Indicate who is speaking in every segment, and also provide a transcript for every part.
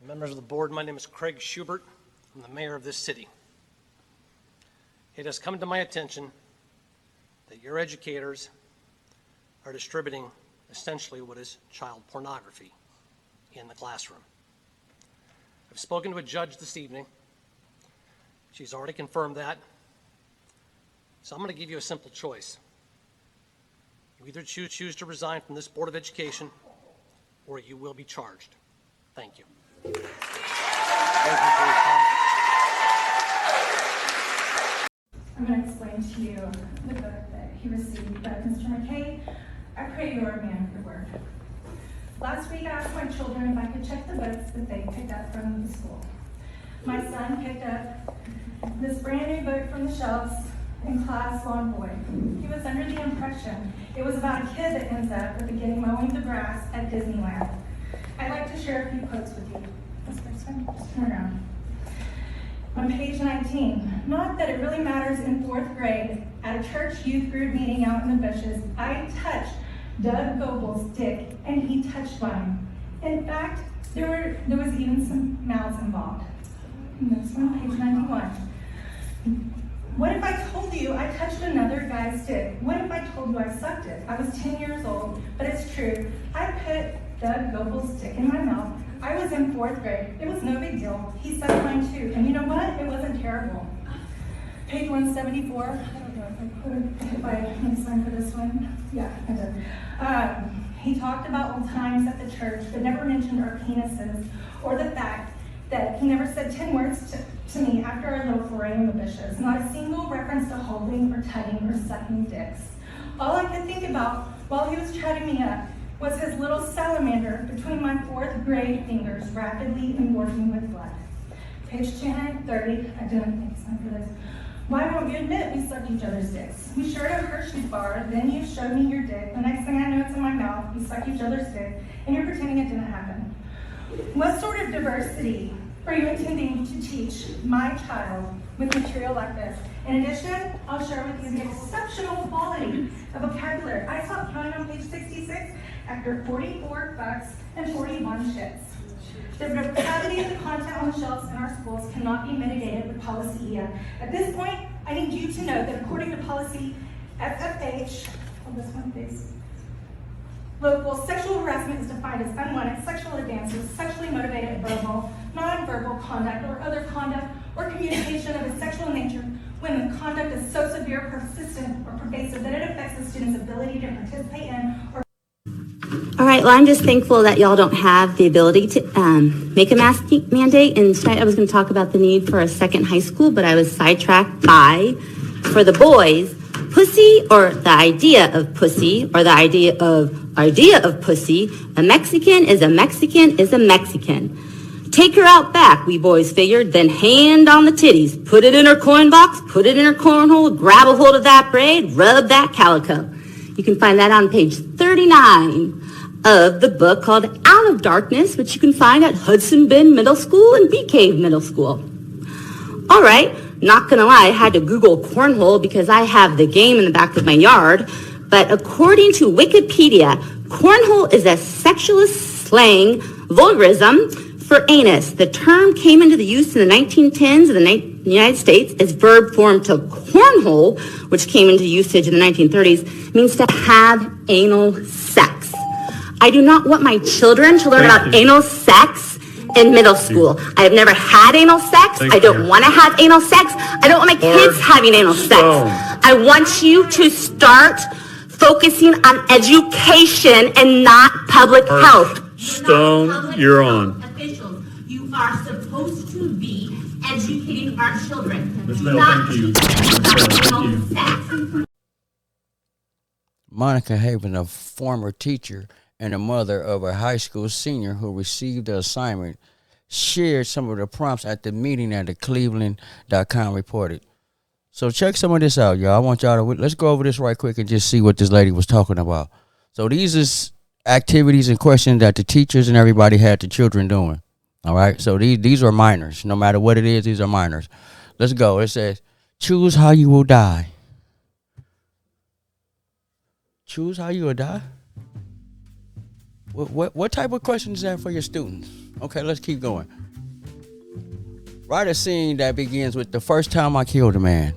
Speaker 1: Members of the board, my name is Craig Schubert. I'm the mayor of this city. It has come to my attention that your educators are distributing essentially what is child pornography in the classroom. I've spoken to a judge this evening. She's already confirmed that. So I'm going to give you a simple choice. You either choose to resign from this Board of Education or you will be charged. Thank you. Thank you for your comments.
Speaker 2: I'm going to explain to you the book that he received, but Mr. McKay, I pray you are a man of your word. Last week I asked my children if I could check the books that they picked up from the school. My son picked up this brand new book from the shelves in class, Long Boy. He was under the impression it was about a kid that ends up at the beginning mowing the grass at Disneyland. I'd like to share a few quotes with you. This person, just turn around. On page 19, not that it really matters in 4th grade, at a church youth group meeting out in the bushes, I touched Doug Goebel's dick and he touched mine. In fact, there was even some mouths involved. Next one, page 91. What if I told you I touched another guy's dick? What if I told you I sucked it? I was 10 years old, but it's true. I put Doug Goebel's dick in my mouth. I was in 4th grade. It was no big deal. He sucked mine too. And you know what? It wasn't terrible. Page 174. I don't know if I need to sign for this one. Yeah, I did. He talked about old times at the church, but never mentioned our penises or the fact that he never said 10 words to me after our little foray in the bushes. Not a single reference to holding or tugging or sucking dicks. All I could think about while he was chatting me up was his little salamander between my 4th grade fingers, rapidly engorging with blood. Page 230, I didn't think sign for this. Why won't you admit we sucked each other's dicks? We shared a Hershey's bar, then you showed me your dick. The next thing I know, it's in my mouth. We sucked each other's dick, and you're pretending it didn't happen. What sort of diversity are you intending to teach my child with material like this? In addition, I'll share with you the exceptional quality of vocabulary. I stopped counting on page 66 after 44 fucks and 41 shits. The depravity of the content on the shelves in our schools cannot be mitigated with policy EM. At this point, I need you to know that according to policy FFH, on this one please, local sexual harassment is defined as unwanted sexual advances, sexually motivated verbal, non-verbal conduct, or other conduct or communication of a sexual nature when the conduct is so severe, persistent, or pervasive that it affects the student's ability to participate in or.
Speaker 3: All right, well, I'm just thankful that y'all don't have the ability to make a mask mandate. And tonight I was going to talk about the need for a second high school, but I was sidetracked by, for the boys, pussy or the idea of pussy or the idea of pussy. A Mexican is a Mexican is a Mexican. Take her out back, we boys figured, then hand on the titties. Put it in her coin box, put it in her cornhole, grab a hold of that braid, rub that calico. You can find that on page 39 of the book called Out of Darkness, which you can find at Hudson Bend Middle School and Bee Cave Middle School. All right, not gonna lie, I had to Google cornhole because I have the game in the back of my yard. But according to Wikipedia, cornhole is a sexualist slang vulgarism for anus. The term came into the use in the 1910s in the United States as verb form to cornhole, which came into usage in the 1930s, means to have anal sex. I do not want my children to learn about anal sex in middle school. I have never had anal sex. I don't want to have anal sex. I don't want my kids having anal sex. I want you to start focusing on education and not public health.
Speaker 4: Stone, you're on.
Speaker 3: Officials, you are supposed to be educating our children.
Speaker 4: Ms.
Speaker 3: Do
Speaker 4: Bell,
Speaker 3: not
Speaker 4: thank you.
Speaker 3: teach
Speaker 4: Ms. Bell, thank
Speaker 3: anal
Speaker 4: you.
Speaker 3: sex.
Speaker 5: Monica Haven, a former teacher and a mother of a high school senior who received the assignment, shared some of the prompts at the meeting at the Cleveland.com reported. So check some of this out, y'all. I want y'all to, let's go over this right quick and just see what this lady was talking about. So these is activities and questions that the teachers and everybody had the children doing. All right. So these are minors. No matter what it is, these are minors. Let's go. It says, choose how you will die. Choose how you will die? What type of question is that for your students? Okay, let's keep going. Write a scene that begins with the first time I killed a man.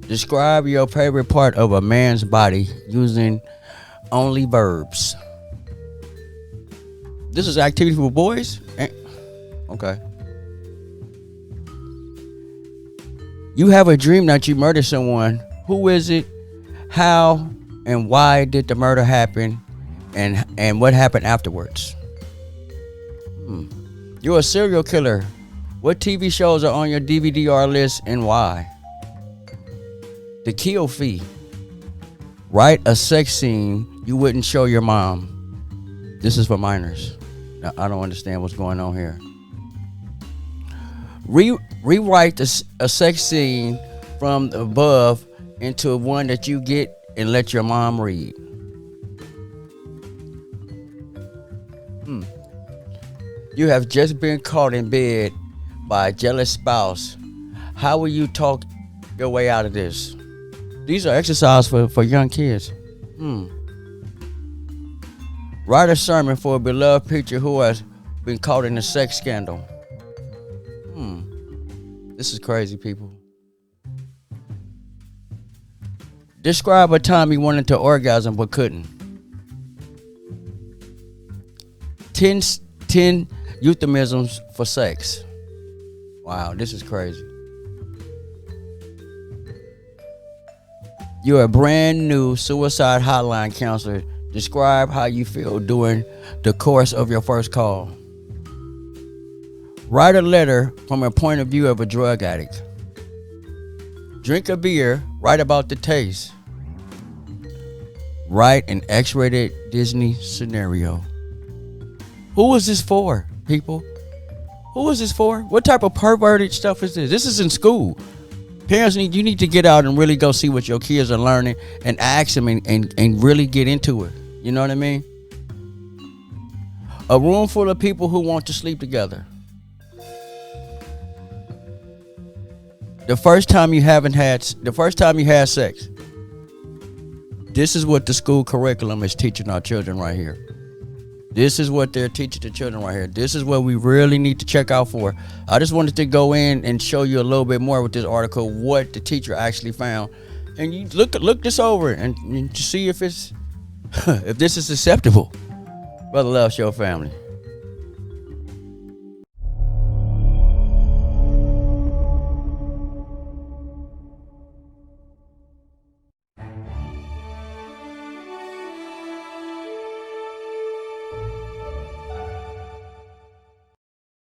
Speaker 5: Describe your favorite part of a man's body using only verbs. This is activity for boys? Okay. You have a dream that you murdered someone. Who is it? How and why did the murder happen? And what happened afterwards? You're a serial killer. What TV shows are on your DVD-R list and why? The kill fee. Write a sex scene you wouldn't show your mom. This is for minors. Now, I don't understand what's going on here. Rewrite a sex scene from the above into one that you get and let your mom read. You have just been caught in bed by a jealous spouse. How will you talk your way out of this? These are exercises for young kids. Write a sermon for a beloved preacher who has been caught in a sex scandal. This is crazy, people. Describe a time you wanted to orgasm but couldn't. 10 euphemisms for sex. Wow, this is crazy. You're a brand new suicide hotline counselor. Describe how you feel during the course of your first call. Write a letter from a point of view of a drug addict. Drink a beer, write about the taste. Write an X-rated Disney scenario. Who is this for, people? Who is this for? What type of perverted stuff is this? This is in school. Parents, you need to get out and really go see what your kids are learning and ask them and really get into it. You know what I mean? A room full of people who want to sleep together. The first time you had sex. This is what the school curriculum is teaching our children right here. This is what they're teaching the children right here. This is what we really need to check out for. I just wanted to go in and show you a little bit more with this article, what the teacher actually found. And you look this over and to see if it's if this is acceptable. Brother Love Show family.